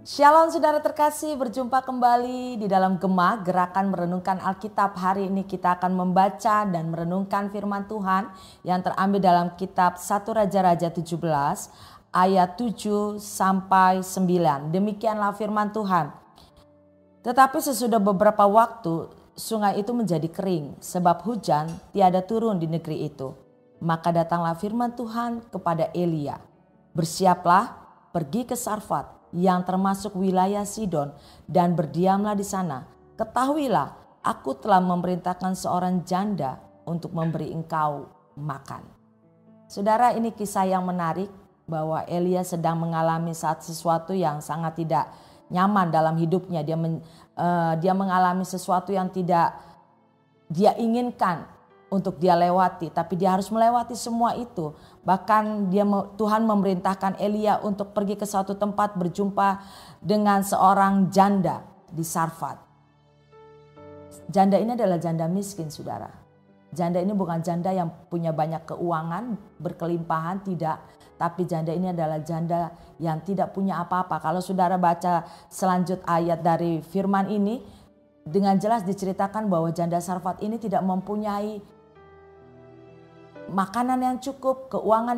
Shalom saudara terkasih, berjumpa kembali di dalam Gema Gerakan Merenungkan Alkitab. Hari ini kita akan membaca dan merenungkan firman Tuhan yang terambil dalam kitab 1 Raja-Raja 17 ayat 7 sampai 9. Demikianlah firman Tuhan. Tetapi sesudah beberapa waktu sungai itu menjadi kering sebab hujan tiada turun di negeri itu. Maka datanglah firman Tuhan kepada Elia. Bersiaplah, pergi ke Sarfat yang termasuk wilayah Sidon dan berdiamlah di sana. Ketahuilah, aku telah memerintahkan seorang janda untuk memberi engkau makan. Saudara, ini kisah yang menarik bahwa Elia sedang mengalami sesuatu yang sangat tidak nyaman dalam hidupnya. Dia mengalami sesuatu yang tidak dia inginkan untuk dia lewati, tapi dia harus melewati semua itu. Bahkan Tuhan memerintahkan Elia untuk pergi ke suatu tempat berjumpa dengan seorang janda di Sarfat. Janda ini adalah janda miskin, saudara. Janda ini bukan janda yang punya banyak keuangan, berkelimpahan, tidak. Tapi janda ini adalah janda yang tidak punya apa-apa. Kalau saudara baca selanjut ayat dari firman ini, dengan jelas diceritakan bahwa janda Sarfat ini tidak mempunyai makanan yang cukup, keuangan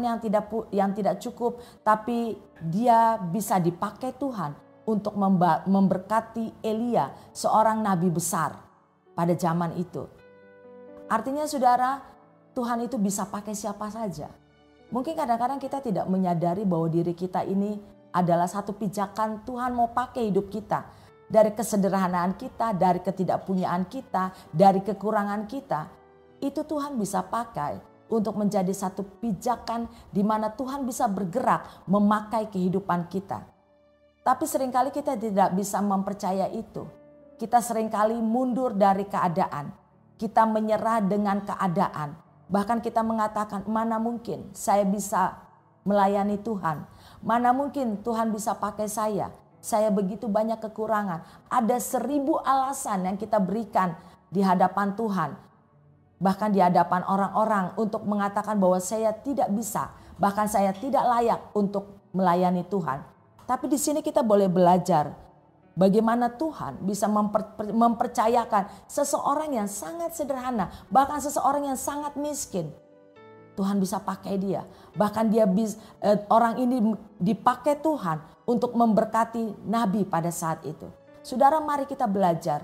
yang tidak cukup, tapi dia bisa dipakai Tuhan untuk memberkati Elia, seorang nabi besar pada zaman itu. Artinya saudara, Tuhan itu bisa pakai siapa saja. Mungkin kadang-kadang kita tidak menyadari bahwa diri kita ini adalah satu pijakan Tuhan mau pakai hidup kita. Dari kesederhanaan kita, dari ketidakpunyaan kita, dari kekurangan kita, itu Tuhan bisa pakai untuk menjadi satu pijakan di mana Tuhan bisa bergerak memakai kehidupan kita. Tapi seringkali kita tidak bisa mempercaya itu. Kita seringkali mundur dari keadaan. Kita menyerah dengan keadaan. Bahkan kita mengatakan, mana mungkin saya bisa melayani Tuhan. Mana mungkin Tuhan bisa pakai saya. Saya begitu banyak kekurangan. Ada 1000 alasan yang kita berikan di hadapan Tuhan. Bahkan di hadapan orang-orang untuk mengatakan bahwa saya tidak bisa. Bahkan saya tidak layak untuk melayani Tuhan. Tapi di sini kita boleh belajar bagaimana Tuhan bisa mempercayakan seseorang yang sangat sederhana. Bahkan seseorang yang sangat miskin. Tuhan bisa pakai dia. Bahkan orang ini dipakai Tuhan untuk memberkati nabi pada saat itu. Saudara, mari kita belajar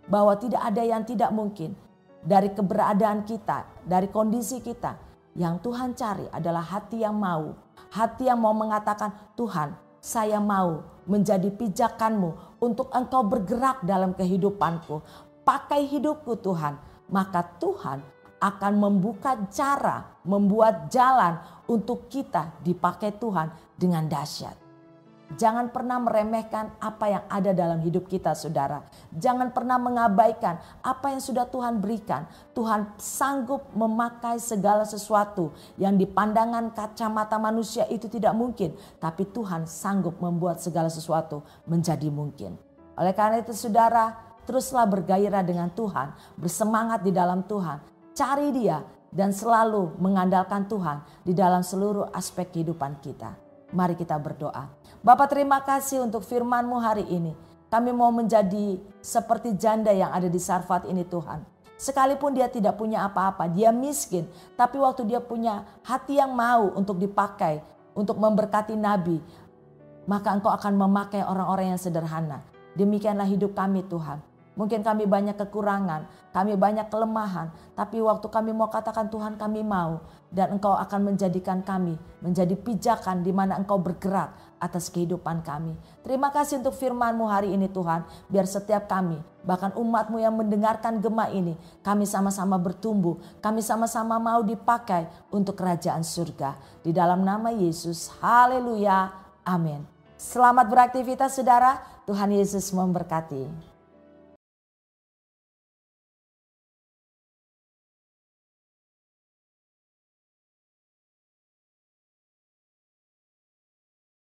bahwa tidak ada yang tidak mungkin. Dari keberadaan kita, dari kondisi kita, yang Tuhan cari adalah hati yang mau. Hati yang mau mengatakan, Tuhan, saya mau menjadi pijakanmu untuk engkau bergerak dalam kehidupanku. Pakai hidupku Tuhan. Maka Tuhan akan membuka cara, membuat jalan untuk kita dipakai Tuhan dengan dahsyat. Jangan pernah meremehkan apa yang ada dalam hidup kita, saudara. Jangan pernah mengabaikan apa yang sudah Tuhan berikan. Tuhan sanggup memakai segala sesuatu yang di pandangan kacamata manusia itu tidak mungkin. Tapi Tuhan sanggup membuat segala sesuatu menjadi mungkin. Oleh karena itu saudara, teruslah bergairah dengan Tuhan. Bersemangat di dalam Tuhan. Cari Dia dan selalu mengandalkan Tuhan di dalam seluruh aspek kehidupan kita. Mari kita berdoa. Bapa, terima kasih untuk firman-Mu hari ini. Kami mau menjadi seperti janda yang ada di Sarfat ini Tuhan. Sekalipun dia tidak punya apa-apa, dia miskin. Tapi waktu dia punya hati yang mau untuk dipakai, untuk memberkati nabi, maka Engkau akan memakai orang-orang yang sederhana. Demikianlah hidup kami Tuhan. Mungkin kami banyak kekurangan, kami banyak kelemahan. Tapi waktu kami mau katakan Tuhan kami mau. Dan Engkau akan menjadikan kami menjadi pijakan di mana Engkau bergerak atas kehidupan kami. Terima kasih untuk firman-Mu hari ini Tuhan. Biar setiap kami, bahkan umat-Mu yang mendengarkan Gema ini, kami sama-sama bertumbuh. Kami sama-sama mau dipakai untuk kerajaan surga. Di dalam nama Yesus, haleluya, amin. Selamat beraktivitas saudara, Tuhan Yesus memberkati.